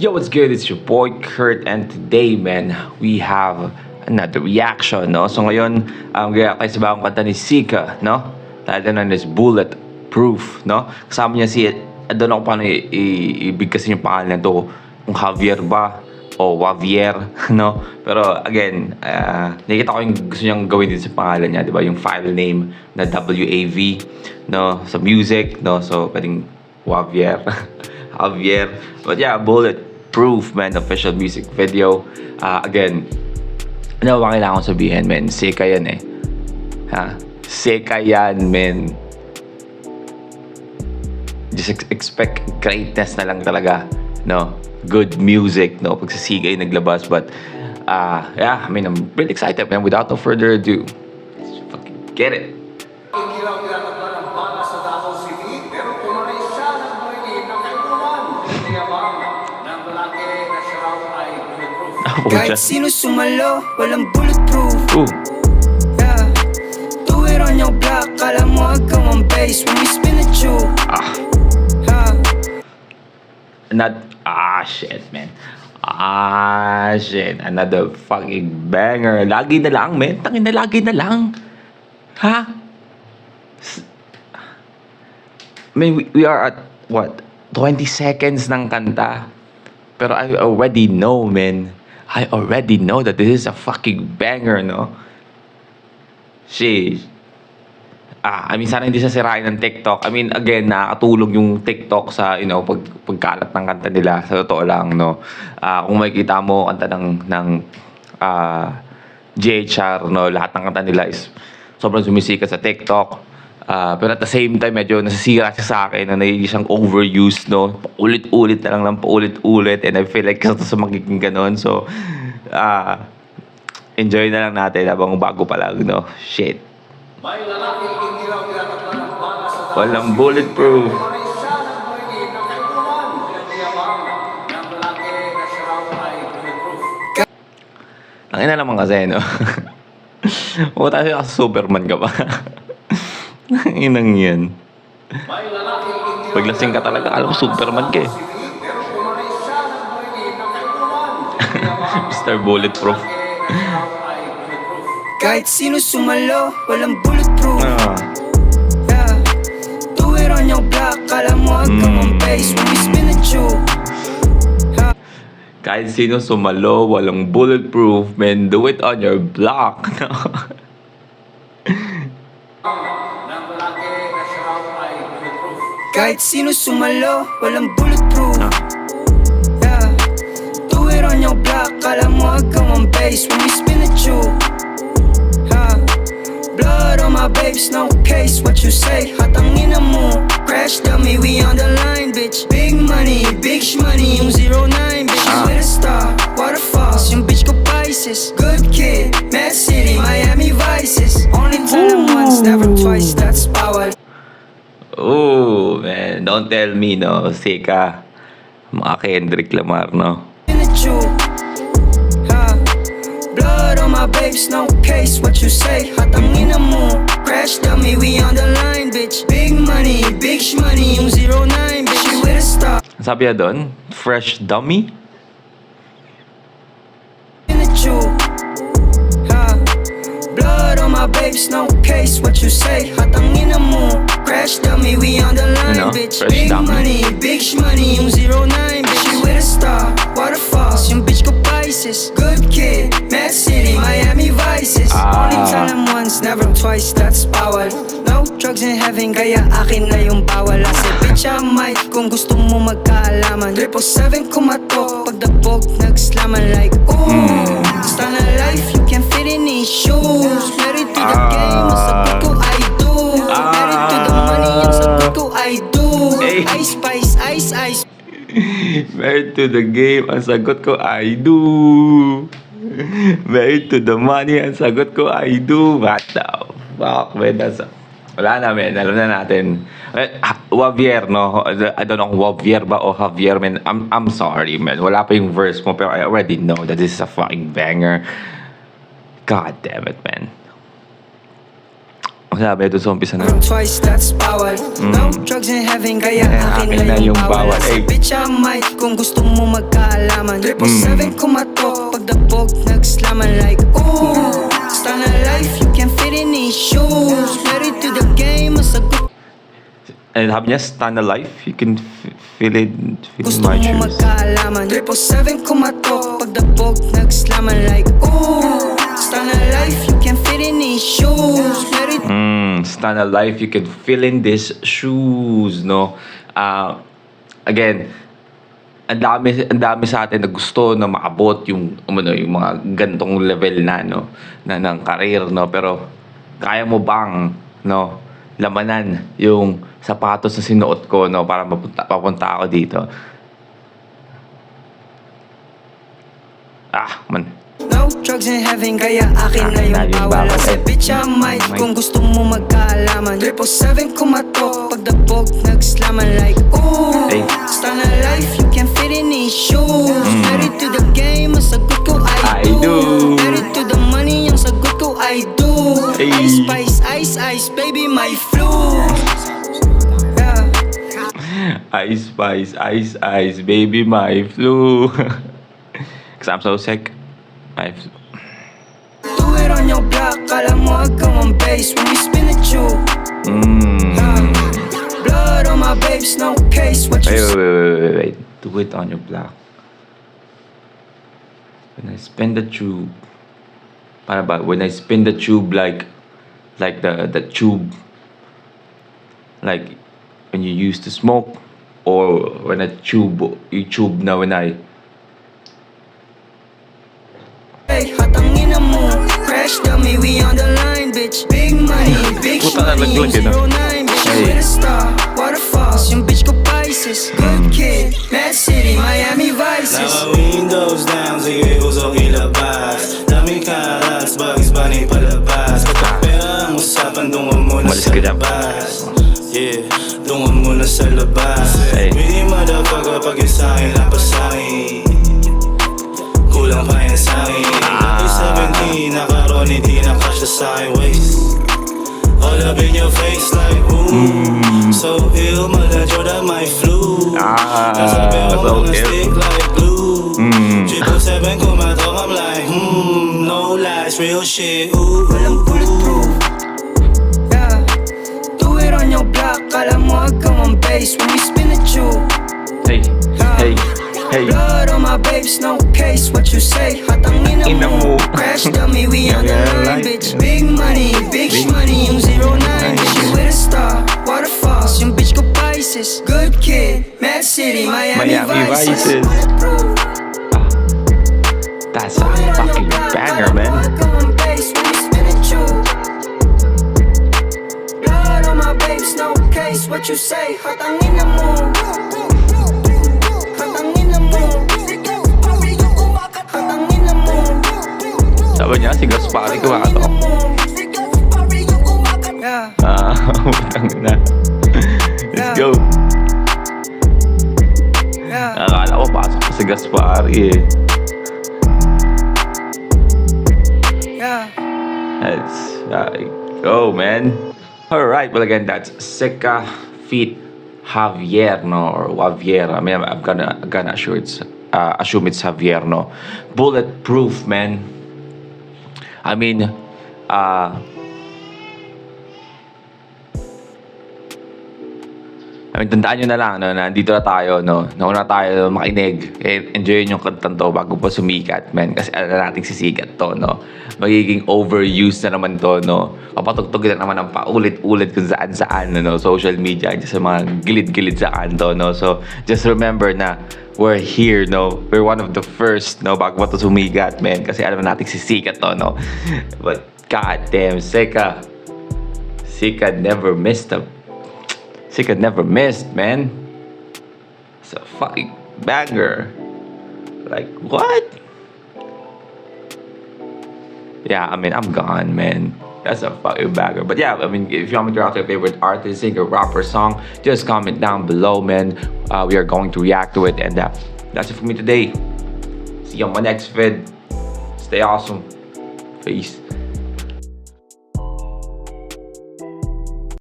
Yo, what's good? It's your boy Kurt, and today, man, we have another reaction, no? So ngayon, react tayo sa bagong kanta ni Sika, no? Title na is Bulletproof, no? Kasama niya si, I don't know kung paano ibigkasin yung pangalan na to, kung Javier ba, o Javier, no? Pero again, nakikita ko yung gusto niyang gawin din sa pangalan niya, di ba? Yung file name na WAV, no? Sa music, no? So, pwedeng Javier. Javier. But yeah, Bulletproof, man, official music video. Again, ano ba kailangan kong sabihin, man? Sika yan eh. Ha? Sika yan, man. Just expect greatness na lang talaga, no? Good music, no? Pag sa Sika yung naglabas. But, yeah, I mean, I'm really excited, man. Without no further ado, let's fucking get it. Kahit sino sumalo, walang bulletproof. Yeah. Do it on your block, kala mo agaw ang bass when we spin at you. Shit, man. Shit. Another fucking banger. Lagi na lang, man. Tangin na lagi na lang. Ha? I mean, we are at, what? 20 seconds ng kanta. Pero I already know, man. I already know that this is a fucking banger, no? Sheesh. I mean, sana hindi siya sirain ng TikTok. I mean, again, nakakatulong yung TikTok sa, you know, pagkalat ng kanta nila. Sa totoo lang, no? Kung makikita mo, kanta ng JHR, no? Lahat ng kanta nila is sobrang sumisikat sa TikTok. Pero at the same time, medyo nasisira siya sa akin na nagiging siyang overused, no? Paulit-ulit na lang paulit-ulit. And I feel like kasi sa magiging ganon. So, enjoy na lang natin habang bago pa lang, no? Shit. Walang bulletproof. Ang ina naman kasi, no? O tayo ka Superman ka ba? Ang inang yan. Paglasing ka talaga, alam mo Superman ka eh. Mr. Bulletproof. Kahit sino sumalo, walang bulletproof. Yeah. Do it on your block, kala mo agaw ang bass when we spin at you. Kahit sino sumalo, walang bulletproof, man. Do it on your block. Kahit sino sumalo, walang bulletproof. Yeah. Do it on your block, kala mo agaw ang bass when we spin at you. Blood on my babes, no case, what you say, hatangin na mo. Crash dummy, we on the line, bitch. Big money, yung 09, bitch. You with a star, waterfalls, yung bitch ko Pisces. Good kid, Mad City, Miami Vices. Only tell them once, never twice, that's power. Oh, man. Don't tell me, no? Sika. Mga Kendrick Lamar, no? Blood on my babes, no case, what you say, hatangin na mo. Crash dummy, we on the line, bitch. Big money, yung 09, bitch. You with a star. Sabi ya doon, fresh dummy? Blood on my babes, no case, what you say, hatangin na mo. Crash dummy, we on the line, bitch. Big money, yung 09, bitch. You with a star, waterfalls, yung bitch ko Pisces. Good kid, Mad City, Miami Vices. Only tell them once, never twice, that's power. No drugs in heaven, kaya akin na yung bawal. I said, bitch, I might, kung gusto mo magkaalaman. 777 kumatok, pagdabog, nagslaman like, ooh. Basta na life, you can fit in these shoes. Married to the game, ang sagot ko, I do. Married to the money, ang sagot ko, I do. Ice spice, ice. Married to the game, ang sagot ko, I do. Married to the money, ang sagot ko, I do. What the fuck, man? Wala na, man. Alam na natin. Javier, no? I don't know kung Javier ba o Javier, man. I'm sorry, man. Wala pa yung verse mo, pero I already know that this is a fucking banger. God damn it, man. Ang sabi doon sa umpisa na. Twice, that's bawal. No drugs in heaven, kaya akin na yung bawal. Sa bitch I might, kung gusto mo magkaalaman. 777 kumatok, pagdabog, nagslaman like ooh. Style na life, you can fit in these shoes. Married to the game, masagot. And sabi niya, stand alive, you can feel it in Gusto my mo shoes. magkaalaman. 777 kumatok, pagdabog, nagslaman like ooh. Style na life, you can fit in these shoes. Married Stand alive, you can fill in these shoes, no? Again, ang dami sa atin na gusto na maabot yung mga gantong level na, no, na ng career, no? Pero kaya mo bang, no, lamanan yung sapatos na sinuot ko, no, para papunta ako dito? Man. No drugs in heaven, kaya akin na yung bawal. Sa bitch I might, kung gusto mo magkaalaman. 777 kumatok, pagdabog, nagslaman like ooh. Style na life, you can fit in these shoes. Married to the game, ang sagot ko I do. Married to the money, ang sagot ko I do. Ice spice, ice ice, baby my flu. Ice spice, ice ice, baby my flu. Cause I'm so sick. My flu. Do it on your block, kala mo agam ang bass when we spin the tube. Blood on my babes, no case, what you say? Wait. Do it on your block. When I spin the tube. Paano ba? When I spin the tube like the tube. Like when you used to smoke. Or when you tube na when I. Hey, hatangin na mo, crash dummy, we on the line, bitch. Big money, big Puta na money, naglag yun, 09, bitch. With a star, waterfalls, yung bitch ko Pisces. Good kid, Mad City, Miami Vices. Naka-windows down, sige usok ilabas. Daming karats, Bugs Bunny palabas. Pera ang usapan, dungan muna Umalis sa ka dyan. labas. Yeah, dungan muna sa labas. Really motherfucker, pag yung sa'kin, lapasakin. Kulang pa yan sa'kin. 17, nakaroon, hindi na-cash na sa'kin waist. All up in your face like ooh. So ill, maladyo na my flu. Nasabi ako mga stick like glue. 777 kumatok, I'm like no lies, real shit. Ooh, Walang bulletproof. Yeah. Do it on your block, kala mo agam ang bass when we spin the tube. Hey. Blood on my babes, no case, what you say? Hatangin na mo, crash dummy, we on the line, bitch. Big money, yung 09, bitch. You with a star, waterfalls, yung bitch ko Pisces. Good kid, Mad City, Miami Vices. That's a fucking banger, man. Blood on my babes, no case, what you say? Hatangin na mo. Sabi niya, si Gaspari kumatok. Utang na. Let's go. Akala ko pasok pa si Gaspari eh. Let's go, man. Alright, well again, that's Sika feat Javier, no? Or Javier. I mean, I'm gonna assume it's Javier, no? Bulletproof, man. I mean, tandaan nyo na lang, no, na dito na tayo, no? Nauna tayo makinig. Enjoyin yung kantang to bago pa sumikat, man. Kasi alam natin sisikat to, no? Magiging overused na naman to, no? Papatugtog na naman ng paulit-ulit kung saan-saan, no? Social media, just sa mga gilid-gilid sa kanto, no? So, just remember na we're here, no? We're one of the first, no? Bago pa to sumikat, man. Kasi alam natin sisikat to, no? But, goddamn, Sika never missed, man. It's a fucking banger. Like, what? Yeah, I mean, I'm gone, man. That's a fucking banger. But yeah, I mean, if you want me to out your favorite artist, singer, rapper, song, just comment down below, man. We are going to react to it. And that's it for me today. See you on my next vid. Stay awesome. Peace.